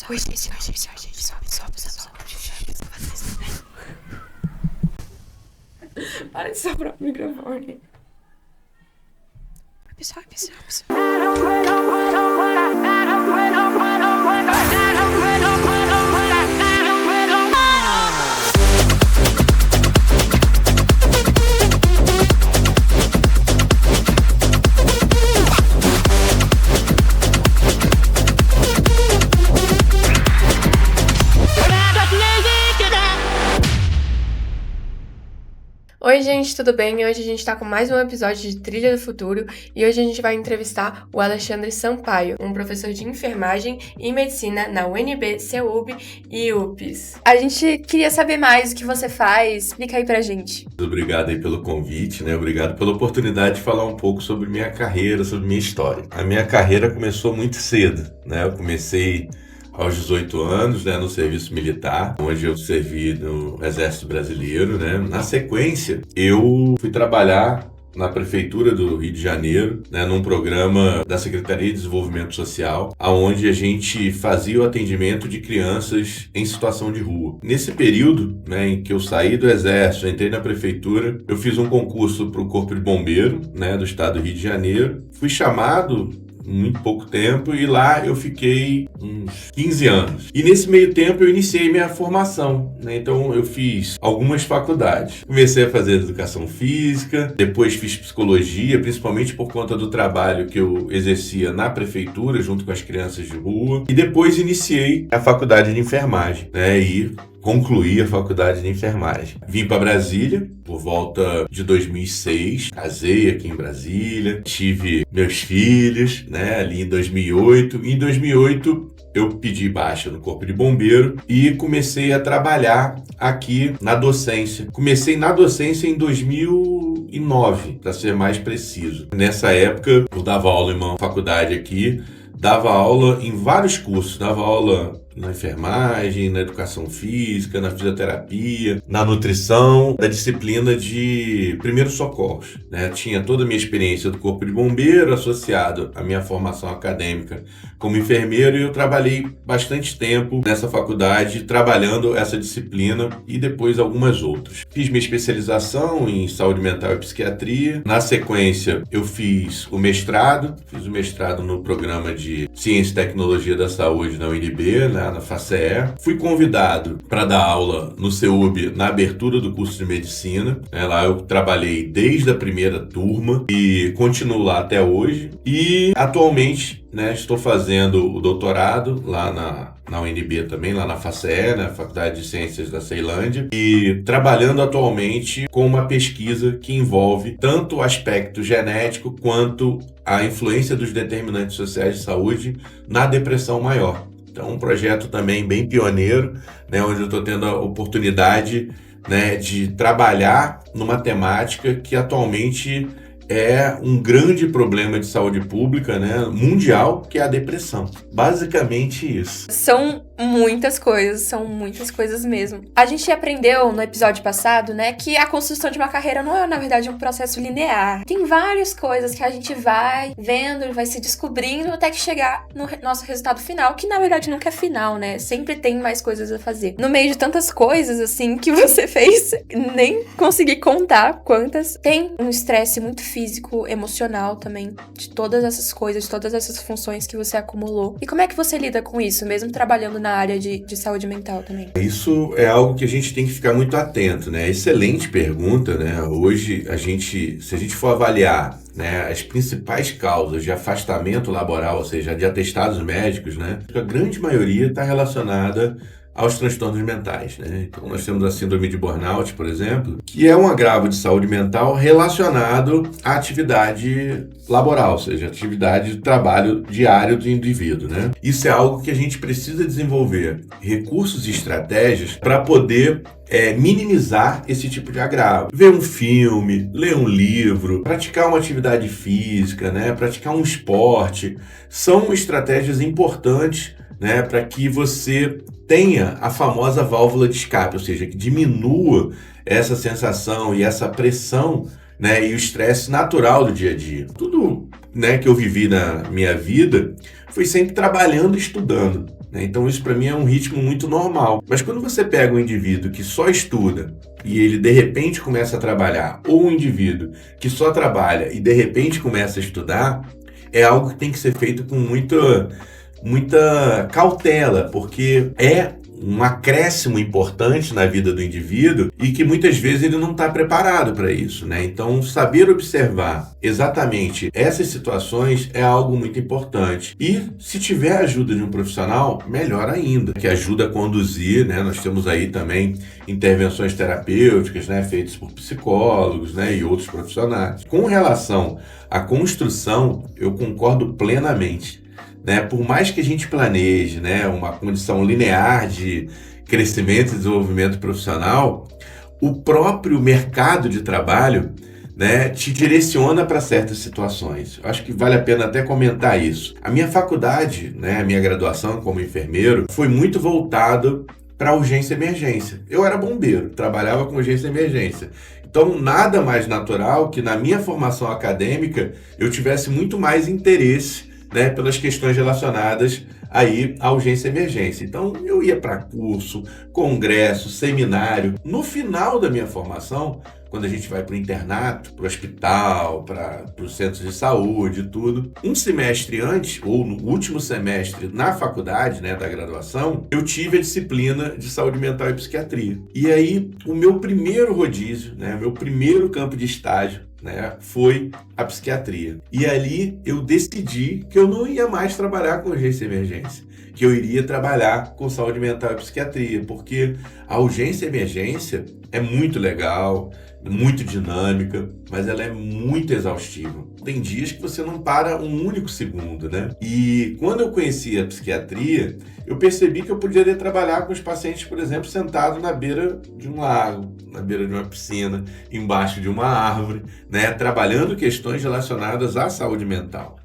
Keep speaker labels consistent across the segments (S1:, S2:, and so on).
S1: Oi, gente, para de soprar o microfone. Pessoal. Oi, gente, tudo bem? Hoje a gente tá com mais um episódio de Trilha do Futuro e hoje a gente vai entrevistar o Alexandre Sampaio, um professor de enfermagem e medicina na UNB, CEUB e UPS. A gente queria saber mais o que você faz, explica aí pra gente.
S2: Obrigado aí pelo convite, né? Obrigado pela oportunidade de falar um pouco sobre minha carreira, sobre minha história. A minha carreira começou muito cedo, né? Eu comecei aos 18 anos, né, no serviço militar, onde eu servi no Exército Brasileiro, né? Na sequência, eu fui trabalhar na Prefeitura do Rio de Janeiro, né, num programa da Secretaria de Desenvolvimento Social, onde a gente fazia o atendimento de crianças em situação de rua. Nesse período, né, em que eu saí do Exército, entrei na Prefeitura, eu fiz um concurso para o Corpo de Bombeiro, né, do Estado do Rio de Janeiro. Fui chamado muito pouco tempo e lá eu fiquei uns 15 anos. E nesse meio tempo eu iniciei minha formação, né? Então eu fiz algumas faculdades. Comecei a fazer educação física, depois fiz psicologia, principalmente por conta do trabalho que eu exercia na prefeitura junto com as crianças de rua. E depois iniciei a faculdade de enfermagem, né? E concluí a faculdade de enfermagem. Vim para Brasília por volta de 2006, casei aqui em Brasília, tive meus filhos, né, ali em 2008. Em 2008 eu pedi baixa no Corpo de Bombeiro e comecei a trabalhar aqui na docência. Comecei na docência em 2009, para ser mais preciso. Nessa época eu dava aula em uma faculdade aqui, dava aula em vários cursos, dava aula na enfermagem, na educação física, na fisioterapia, na nutrição, da disciplina de primeiros socorros, né? Tinha toda a minha experiência do Corpo de Bombeiro associado à minha formação acadêmica como enfermeiro e eu trabalhei bastante tempo nessa faculdade trabalhando essa disciplina e depois algumas outras. Fiz minha especialização em saúde mental e psiquiatria. Na sequência, eu fiz o mestrado no programa de Ciência e Tecnologia da Saúde na UNB, na FACEE. Fui convidado para dar aula no CEUB na abertura do curso de medicina. Lá eu trabalhei desde a primeira turma e continuo lá até hoje. E atualmente, né, estou fazendo o doutorado lá na UNB também, lá na FACEE, na Faculdade de Ciências da Ceilândia, e trabalhando atualmente com uma pesquisa que envolve tanto o aspecto genético quanto a influência dos determinantes sociais de saúde na depressão maior. Então, um projeto também bem pioneiro, né, onde eu estou tendo a oportunidade, né, de trabalhar numa temática que atualmente é um grande problema de saúde pública, né, mundial, que é a depressão. Basicamente isso.
S1: São muitas coisas mesmo. A gente aprendeu no episódio passado, né, que a construção de uma carreira não é, na verdade, um processo linear. Tem várias coisas que a gente vai vendo e vai se descobrindo até que chegar no nosso resultado final, que na verdade nunca é final, né? Sempre tem mais coisas a fazer. No meio de tantas coisas, assim, que você fez, nem consegui contar quantas. Tem um estresse muito físico, emocional também, de todas essas coisas, de todas essas funções que você acumulou. E como é que você lida com isso, mesmo trabalhando na área de saúde mental também?
S2: Isso é algo que a gente tem que ficar muito atento, né? Excelente pergunta, né? Hoje, se a gente for avaliar, né, as principais causas de afastamento laboral, ou seja, de atestados médicos, né, a grande maioria está relacionada aos transtornos mentais, né? Então nós temos a síndrome de burnout, por exemplo, que é um agravo de saúde mental relacionado à atividade laboral, ou seja, atividade de trabalho diário do indivíduo, né? Isso é algo que a gente precisa desenvolver recursos e estratégias para poder minimizar esse tipo de agravo. Ver um filme, ler um livro, praticar uma atividade física, né? Praticar um esporte, são estratégias importantes, né, para que você tenha a famosa válvula de escape, ou seja, que diminua essa sensação e essa pressão, né, e o estresse natural do dia a dia. Tudo, né, que eu vivi na minha vida foi sempre trabalhando e estudando. né? Então isso para mim é um ritmo muito normal. Mas quando você pega um indivíduo que só estuda e ele de repente começa a trabalhar, ou um indivíduo que só trabalha e de repente começa a estudar, é algo que tem que ser feito com muita cautela, porque é um acréscimo importante na vida do indivíduo e que muitas vezes ele não está preparado para isso, né? Então, saber observar exatamente essas situações é algo muito importante. E se tiver a ajuda de um profissional, melhor ainda, que ajuda a conduzir, né? Nós temos aí também intervenções terapêuticas, né? Feitas por psicólogos, né? E outros profissionais. Com relação à construção, eu concordo plenamente. Né? Por mais que a gente planeje, né, uma condição linear de crescimento e desenvolvimento profissional, o próprio mercado de trabalho, né, te direciona para certas situações. Eu acho que vale a pena até comentar isso. A minha faculdade, né, a minha graduação como enfermeiro, foi muito voltado para urgência e emergência. Eu era bombeiro, trabalhava com urgência e emergência. Então, nada mais natural que na minha formação acadêmica eu tivesse muito mais interesse, né, pelas questões relacionadas aí à urgência e emergência. Então, eu ia para curso, congresso, seminário. No final da minha formação, quando a gente vai para o internato, para o hospital, para os centros de saúde e tudo, um semestre antes, ou no último semestre na faculdade, né, da graduação, eu tive a disciplina de saúde mental e psiquiatria. E aí, o meu primeiro rodízio, né, meu primeiro campo de estágio, né, foi a psiquiatria. E ali eu decidi que eu não ia mais trabalhar com urgência e emergência, que eu iria trabalhar com saúde mental e psiquiatria, porque a urgência e emergência é muito legal, muito dinâmica, mas ela é muito exaustiva. Tem dias que você não para um único segundo, né? E quando eu conheci a psiquiatria, eu percebi que eu poderia trabalhar com os pacientes, por exemplo, sentado na beira de um lago, na beira de uma piscina, embaixo de uma árvore, né? Trabalhando questões relacionadas à saúde mental.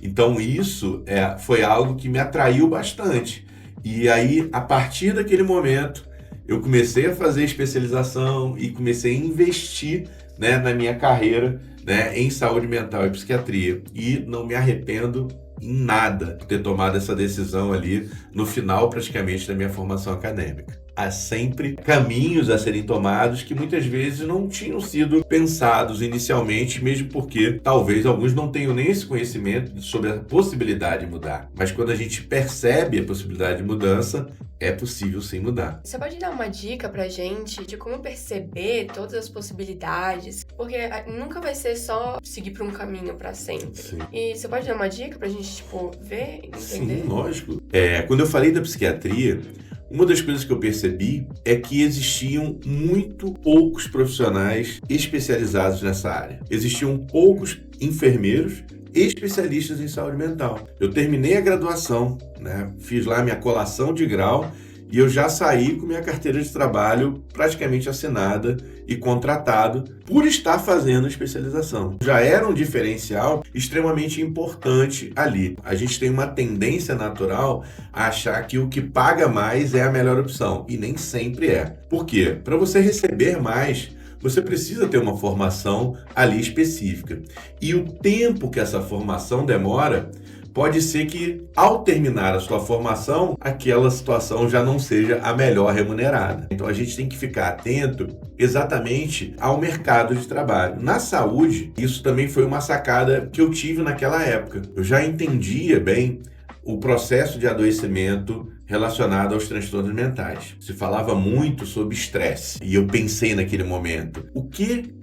S2: Então isso foi algo que me atraiu bastante. E aí, a partir daquele momento, eu comecei a fazer especialização e comecei a investir, né, na minha carreira, né, em saúde mental e psiquiatria. E não me arrependo em nada de ter tomado essa decisão ali no final praticamente da minha formação acadêmica. Há sempre caminhos a serem tomados que muitas vezes não tinham sido pensados inicialmente, mesmo porque talvez alguns não tenham nem esse conhecimento sobre a possibilidade de mudar. Mas quando a gente percebe a possibilidade de mudança, é possível sim mudar.
S1: Você pode dar uma dica pra gente de como perceber todas as possibilidades? Porque nunca vai ser só seguir por um caminho pra sempre.
S2: Sim.
S1: E você pode dar uma dica pra gente, ver, entender?
S2: Sim, lógico. Quando eu falei da psiquiatria, uma das coisas que eu percebi é que existiam muito poucos profissionais especializados nessa área. Existiam poucos enfermeiros especialistas em saúde mental. Eu terminei a graduação, né, fiz lá minha colação de grau e eu já saí com minha carteira de trabalho praticamente assinada e contratado por estar fazendo especialização. Já era um diferencial extremamente importante ali. A gente tem uma tendência natural a achar que o que paga mais é a melhor opção, e nem sempre é. Por quê? Para você receber mais, você precisa ter uma formação ali específica. E o tempo que essa formação demora, pode ser que, ao terminar a sua formação, aquela situação já não seja a melhor remunerada. Então, a gente tem que ficar atento exatamente ao mercado de trabalho. Na saúde, isso também foi uma sacada que eu tive naquela época. Eu já entendia bem o processo de adoecimento relacionado aos transtornos mentais. Se falava muito sobre estresse. E eu pensei naquele momento, o que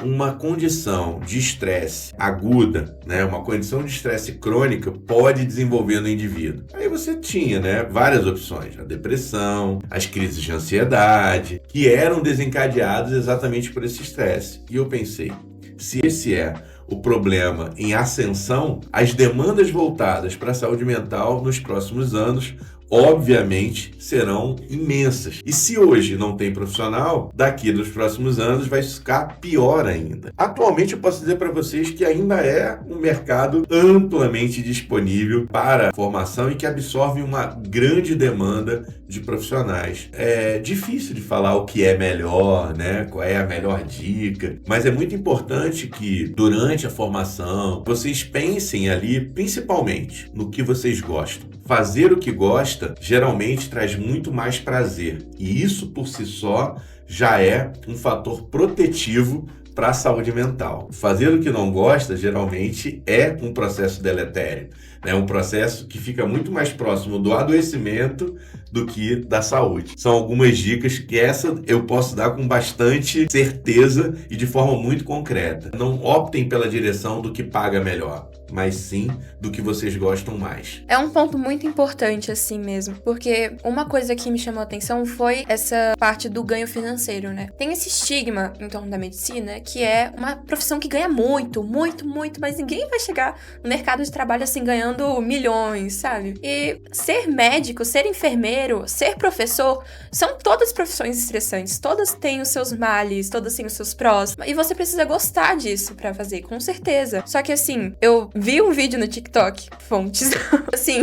S2: uma condição de estresse aguda, né, uma condição de estresse crônica pode desenvolver no indivíduo? Aí você tinha, né, várias opções. A depressão, as crises de ansiedade, que eram desencadeadas exatamente por esse estresse. E eu pensei, se esse é o problema em ascensão, as demandas voltadas para a saúde mental nos próximos anos, obviamente, serão imensas. E se hoje não tem profissional, daqui dos próximos anos vai ficar pior ainda. Atualmente eu posso dizer para vocês que ainda é um mercado amplamente disponível para formação e que absorve uma grande demanda de profissionais. É difícil de falar o que é melhor, né? Qual é a melhor dica, mas é muito importante que durante a formação vocês pensem ali principalmente no que vocês gostam. Fazer o que gosta gosta, geralmente traz muito mais prazer. E isso por si só já é um fator protetivo para a saúde mental. Fazer o que não gosta, geralmente, é um processo deletério. É um processo que fica muito mais próximo do adoecimento do que da saúde. São algumas dicas que essa eu posso dar com bastante certeza e de forma muito concreta. Não optem pela direção do que paga melhor, mas sim do que vocês gostam mais.
S1: É um ponto muito importante, assim mesmo, porque uma coisa que me chamou a atenção foi essa parte do ganho financeiro, né? Tem esse estigma em torno da medicina, que é uma profissão que ganha muito, muito, muito, mas ninguém vai chegar no mercado de trabalho assim ganhando milhões, sabe? E ser médico, ser enfermeiro, ser professor, são todas profissões estressantes, todas têm os seus males, todas têm os seus prós, e você precisa gostar disso pra fazer, com certeza. Só que assim, eu vi um vídeo no TikTok, fontes, assim,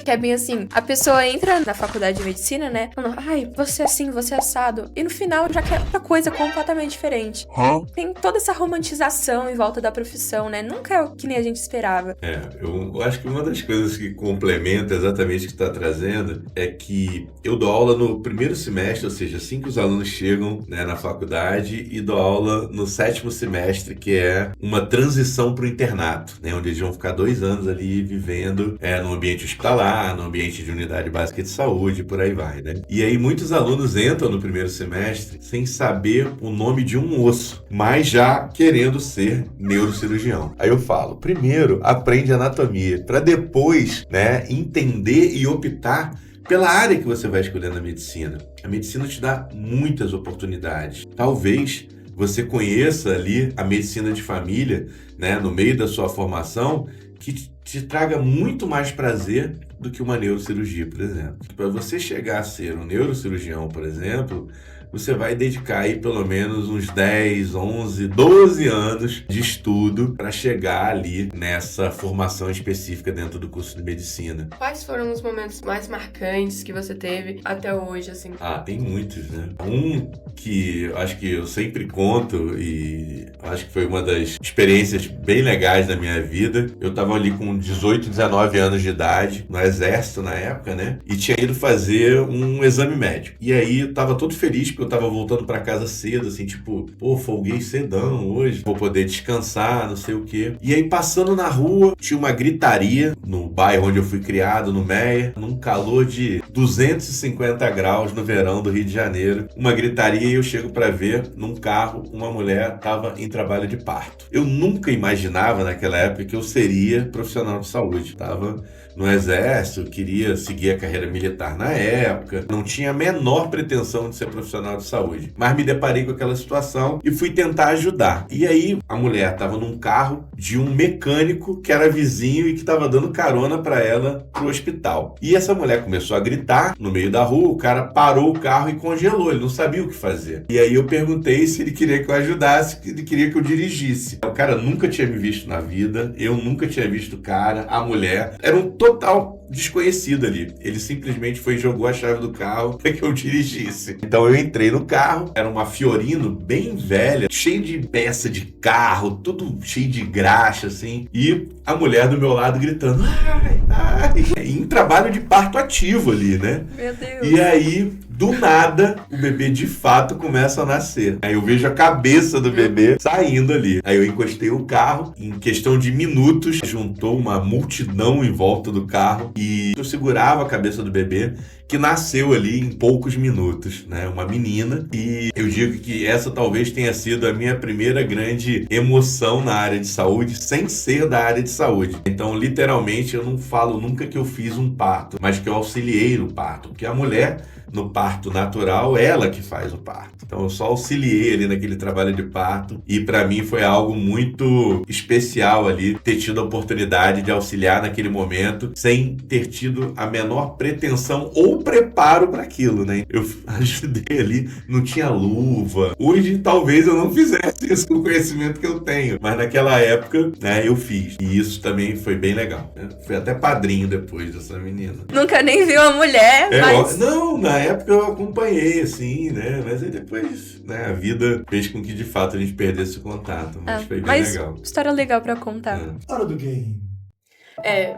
S1: que é bem assim, a pessoa entra na faculdade de medicina, né, falando, ai, você é assim, você é assado, e no final já quer outra coisa completamente diferente. Tem toda essa romantização em volta da profissão, né, nunca é o que nem a gente esperava.
S2: Eu acho que uma das coisas que complementa exatamente o que está trazendo é que eu dou aula no primeiro semestre, ou seja, assim que os alunos chegam, né, na faculdade, e dou aula no 7º semestre, que é uma transição para o internato, né, onde eles vão ficar 2 anos ali vivendo no ambiente hospitalar, no ambiente de unidade básica de saúde, por aí vai, né? E aí muitos alunos entram no primeiro semestre sem saber o nome de um osso, mas já querendo ser neurocirurgião. Aí eu falo, primeiro aprende anatomia, para depois, né, entender e optar pela área que você vai escolher na medicina. A medicina te dá muitas oportunidades. Talvez você conheça ali a medicina de família, né, no meio da sua formação, que te traga muito mais prazer do que uma neurocirurgia, por exemplo. Para você chegar a ser um neurocirurgião, por exemplo, você vai dedicar aí pelo menos uns 10, 11, 12 anos de estudo para chegar ali nessa formação específica dentro do curso de medicina.
S3: Quais foram os momentos mais marcantes que você teve até hoje, assim?
S2: Tem muitos, né? Um que eu acho que eu sempre conto e acho que foi uma das experiências bem legais da minha vida. Eu estava ali com 18, 19 anos de idade, no exército na época, né? E tinha ido fazer um exame médico. E aí eu tava todo feliz porque eu tava voltando para casa cedo, assim, tipo, folguei cedão hoje, vou poder descansar, não sei o quê. E aí passando na rua, tinha uma gritaria no bairro onde eu fui criado, no Meia, num calor de 250 graus no verão do Rio de Janeiro. Uma gritaria e eu chego para ver, num carro, uma mulher tava em trabalho de parto. Eu nunca imaginava naquela época que eu seria profissional de saúde. Tava no exército, queria seguir a carreira militar na época, não tinha a menor pretensão de ser profissional de saúde. Mas me deparei com aquela situação e fui tentar ajudar. E aí a mulher estava num carro de um mecânico que era vizinho e que estava dando carona para ela pro hospital. E essa mulher começou a gritar no meio da rua, o cara parou o carro e congelou, ele não sabia o que fazer. E aí eu perguntei se ele queria que eu ajudasse, se ele queria que eu dirigisse. O cara nunca tinha me visto na vida, eu nunca tinha visto o cara, a mulher. Era um total desconhecido ali. Ele simplesmente foi e jogou a chave do carro para que eu dirigisse. Então eu entrei no carro, era uma Fiorino bem velha, cheia de peça de carro, tudo cheio de graxa, assim, e a mulher do meu lado gritando, ai, ai, em trabalho de parto ativo ali, né?
S1: Meu Deus.
S2: E aí, do nada, o bebê de fato começa a nascer. Aí eu vejo a cabeça do bebê saindo ali. Aí eu encostei o carro, em questão de minutos, juntou uma multidão em volta do carro e eu segurava a cabeça do bebê, que nasceu ali em poucos minutos, né? Uma menina. E eu digo que essa talvez tenha sido a minha primeira grande emoção na área de saúde, sem ser da área de saúde. Então, literalmente, eu não falo nunca que eu fiz um parto, mas que eu auxiliei no parto, porque a mulher, no parto natural, ela que faz o parto. Então eu só auxiliei ali naquele trabalho de parto e para mim foi algo muito especial ali ter tido a oportunidade de auxiliar naquele momento sem ter tido a menor pretensão ou preparo para aquilo, né? Eu ajudei ali, não tinha luva. Hoje talvez eu não fizesse isso com o conhecimento que eu tenho, mas naquela época, né, eu fiz. E isso também foi bem legal, né? Fui até padrinho depois dessa menina.
S1: Nunca nem viu a mulher, mas...
S2: Não, na época eu acompanhei, assim, né? Mas aí depois, né, a vida fez com que de fato a gente perdesse o contato. Mas foi bem legal.
S1: História legal pra contar.
S4: Hora do game.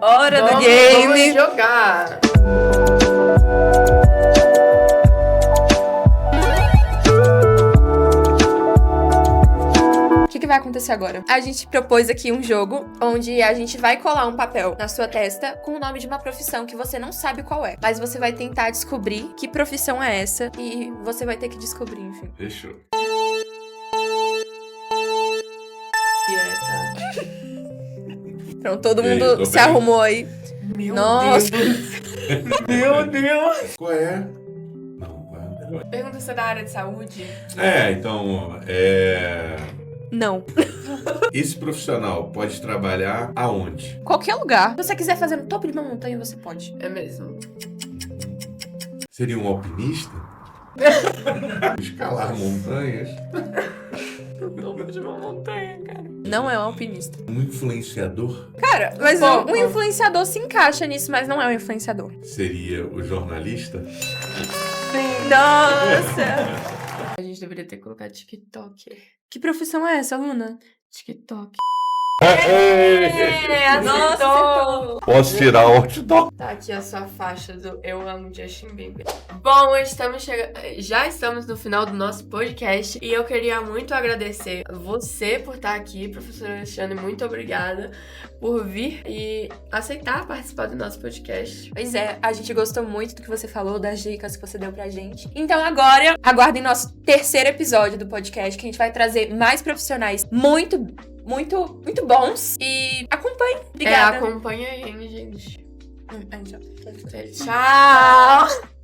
S1: Hora do
S3: Vamos
S1: game.
S3: jogar.
S1: O que vai acontecer agora? A gente propôs aqui um jogo onde a gente vai colar um papel na sua testa com o nome de uma profissão que você não sabe qual é. Mas você vai tentar descobrir que profissão é essa e você vai ter que descobrir, enfim.
S2: Fechou.
S1: Pronto, todo
S2: E aí,
S1: mundo
S2: tô
S1: se
S2: bem?
S1: arrumou aí.
S3: Meu
S1: Nossa.
S3: Deus. Meu Deus.
S2: Qual é? Não, qual é?
S3: Pergunta se é da área de saúde.
S2: Então,
S1: Não.
S2: esse profissional pode trabalhar aonde?
S1: Qualquer lugar. Se você quiser fazer no topo de uma montanha, você pode.
S3: É mesmo.
S2: Seria um alpinista? Escalar montanhas?
S3: Topo de uma montanha, cara.
S1: Não é um alpinista.
S2: Um influenciador?
S1: Cara, mas
S3: Pouco.
S1: um influenciador se encaixa nisso, mas não é um influenciador.
S2: Seria o jornalista?
S1: Nossa!
S3: A gente deveria ter colocado TikToker.
S1: Que profissão é essa, Luna?
S3: TikTok.
S1: Nossa, acertou.
S2: Posso tirar o outdoor?
S3: Tá aqui a sua faixa do Eu Amo Justin Bieber. Bom, já estamos no final do nosso podcast e eu queria muito agradecer você por estar aqui, professora Alexandre, muito obrigada por vir e aceitar participar do nosso podcast.
S1: Pois é, a gente gostou muito do que você falou, das dicas que você deu pra gente. Então agora, aguardem nosso terceiro episódio do podcast, que a gente vai trazer mais profissionais muito bons. E acompanhe. Obrigada.
S3: Acompanha aí, gente.
S1: Tchau.
S3: Tchau!